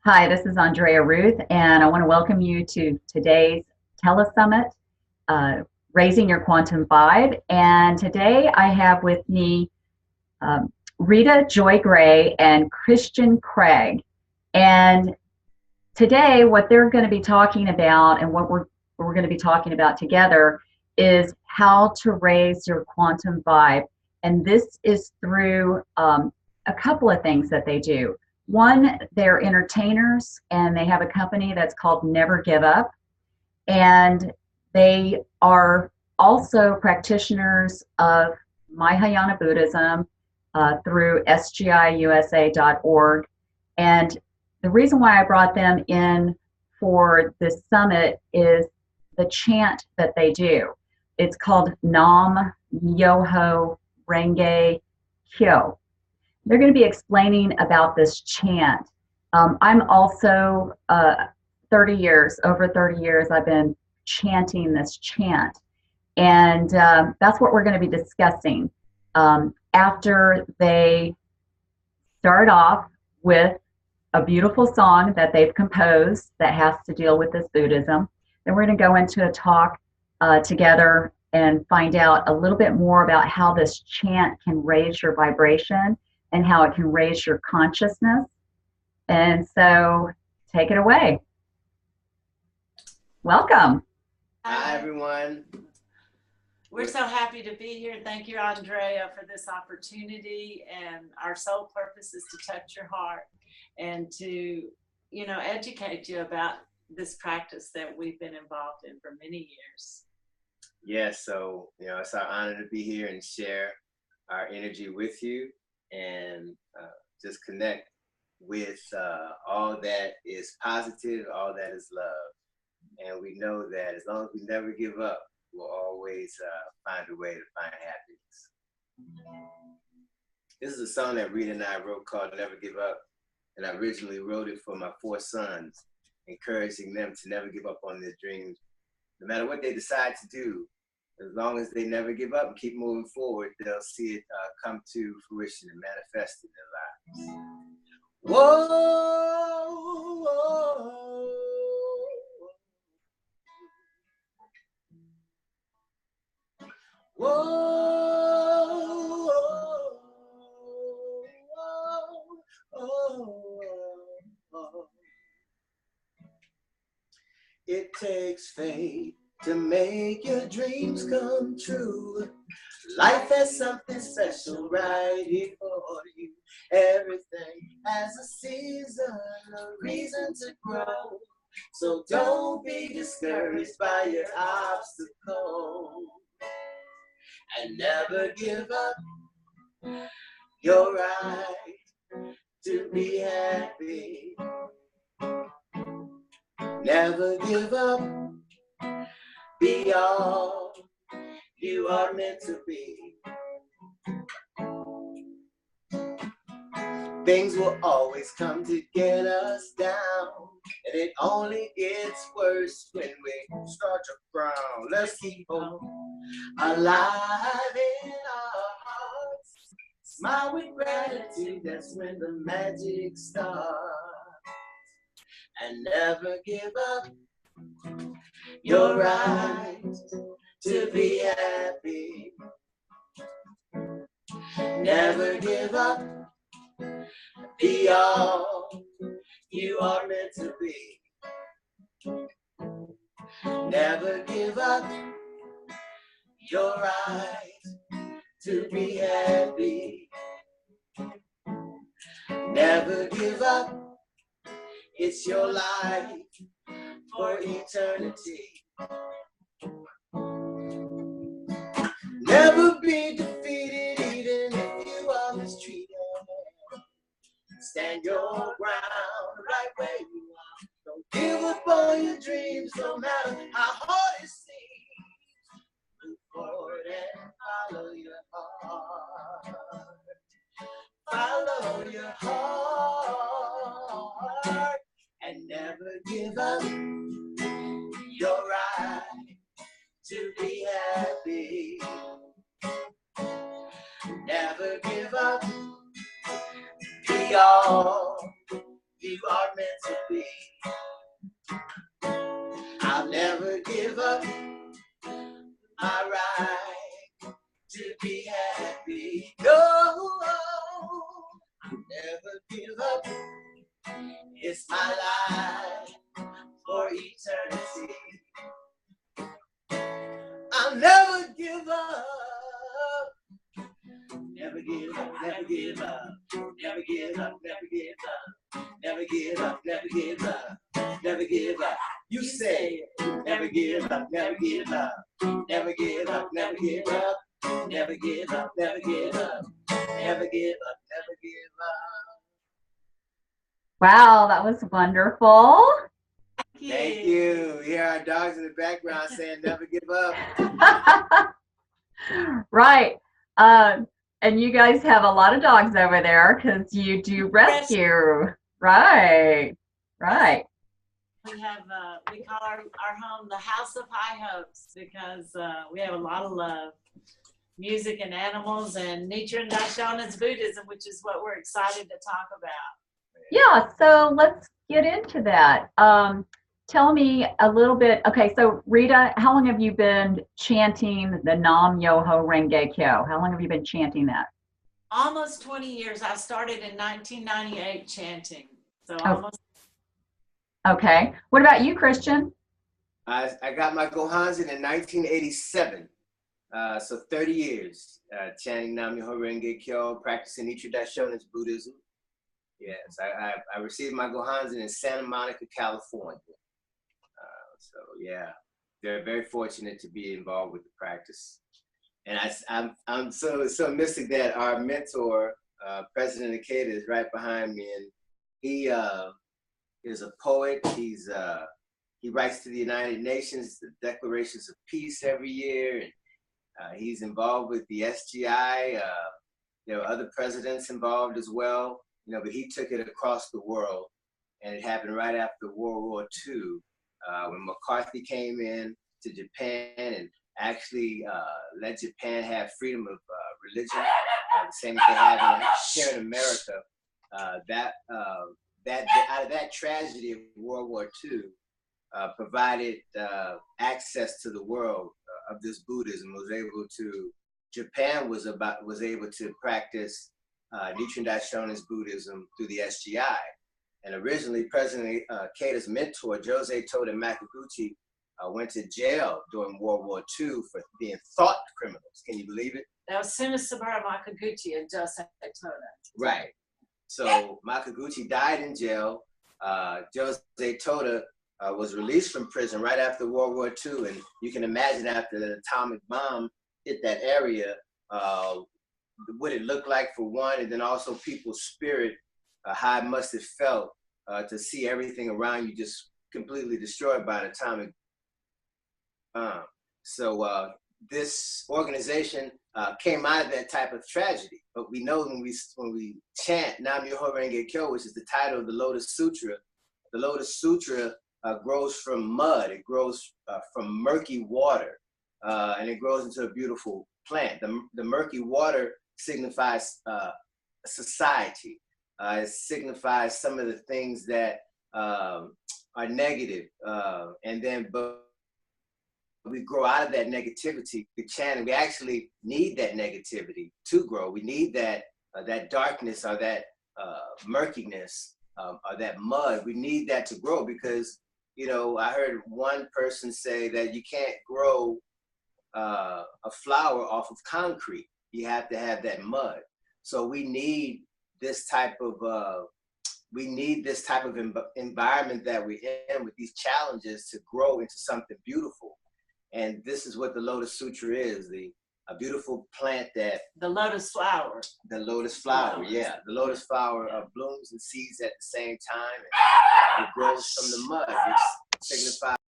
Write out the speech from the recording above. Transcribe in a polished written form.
Hi, this is Andrea Reuth, and I want to welcome you to today's telesummit, uh, Raising Your Quantum Vibe. And today I have with me Rita Joye and Kristian Craige. And today, what they're going to be talking about and what we're going to be talking about together is how to raise your quantum vibe. And this is through a couple of things that they do. One, they're entertainers and they have a company that's called Never Give Up. And they are also practitioners of Mahayana Buddhism through SGI-USA.org. And the reason why I brought them in for this summit is the chant that they do. It's called Nam Myoho Renge Kyo. They're going to be explaining about this chant. I'm also over 30 years, I've been chanting this chant. And that's what we're going to be discussing after they start off with a beautiful song that they've composed that has to deal with this Buddhism. Then we're going to go into a talk together and find out a little bit more about how this chant can raise your vibration and how it can raise your consciousness. And so take it away. Welcome. Hi, everyone. We're so happy to be here. Thank you, Andrea, for this opportunity. And our sole purpose is to touch your heart and to, educate you about this practice that we've been involved in for many years. Yes, so, it's our honor to be here and share our energy with you and just connect with all that is positive, all that is love. And we know that as long as we never give up, we'll always find a way to find happiness. This is a song that Rita and I wrote called Never Give Up. And I originally wrote it for my 4 sons, encouraging them to never give up on their dreams. No matter what they decide to do, as long as they never give up and keep moving forward, they'll see it come to fruition and manifest in their lives. Whoa, whoa. Whoa, it takes faith to make your dreams come true. Life has something special right here for you. Everything has a season, a reason to grow. So don't be discouraged by your obstacles. And never give up. You're right to be happy. Never give up. Be all you are meant to be. Things will always come to get us down, and it only gets worse when we start to frown. Let's keep hope alive in our hearts. Smile with gratitude, that's when the magic starts. And never give up. You're right to be happy. Never give up. Be all you are meant to be. Never give up. You're right to be happy. Never give up. It's your life for eternity. Never be defeated even if you are mistreated. Stand your ground right where you are. Don't give up on your dreams no matter how hard it seems. Move forward and follow your heart. Follow your heart and never give up. You're right to be happy. Never give up. Be all you are meant to be. I'll never give up my right to be happy. No, I'll never give up. It's my life for eternity. I'll never give up. Never give up, never give up, never give up, never give up, never give up, never give up, never give up. You say it. Never give up, never give up, never give up, never give up, never give up, never give up, never give up, never give up. Wow, that was wonderful. Thank you. Here are dogs in the background saying never give up. Right. And you guys have a lot of dogs over there because you do rescue. Right. Right. We have, we call our home the House of High Hopes because we have a lot of love. Music and animals and Nichiren Daishonin's Buddhism, which is what we're excited to talk about. Yeah, so let's get into that. Tell me a little bit. Okay, so Rita, how long have you been chanting the Myoho Renge Kyo? How long have you been chanting that? Almost 20 years. I started in 1998 chanting. So almost. Okay. What about you, Kristian? I got my Gohanzen in 1987. So 30 years chanting Myoho Renge Kyo, practicing Nichiren Daishonin's Buddhism. Yes, I received my Gohanzen in Santa Monica, California. So yeah, they're very fortunate to be involved with the practice. And I'm so mystic that our mentor, President Ikeda, is right behind me, and he is a poet. He writes to the United Nations, the Declarations of Peace every year, and he's involved with the SGI. There were other presidents involved as well, but he took it across the world, and it happened right after World War II. When McCarthy came in to Japan and actually let Japan have freedom of religion, the same as they have here in America. Out of that tragedy of World War II provided access to the world of this Buddhism. Japan was able to practice Nichiren Daishonin's Buddhism through the SGI. And originally, President Ikeda's mentor, Joye Makaguchi, went to jail during World War II for being thought criminals. Can you believe it? That was Sumisabara Makaguchi and Joye Toda. Right. So Makaguchi died in jail. Joye Toda was released from prison right after World War II. And you can imagine after the atomic bomb hit that area, what it looked like for one, and then also people's spirit, how it must have felt to see everything around you just completely destroyed by an atomic bomb. So this organization came out of that type of tragedy. But we know when we chant Myoho Renge Kyo, which is the title of the Lotus Sutra grows from mud. It grows from murky water, and it grows into a beautiful plant. The murky water signifies society. It signifies some of the things that are negative, but we grow out of that negativity. We chant, and we actually need that negativity to grow. We need that darkness or that murkiness or that mud. We need that to grow because, I heard one person say that you can't grow a flower off of concrete. You have to have that mud. So we need this type of environment that we're in with these challenges to grow into something beautiful. And this is what the Lotus Sutra is, a beautiful plant that... The lotus flower. The lotus flower, yeah. The lotus flower blooms and seeds at the same time. And it grows from the mud, which signifies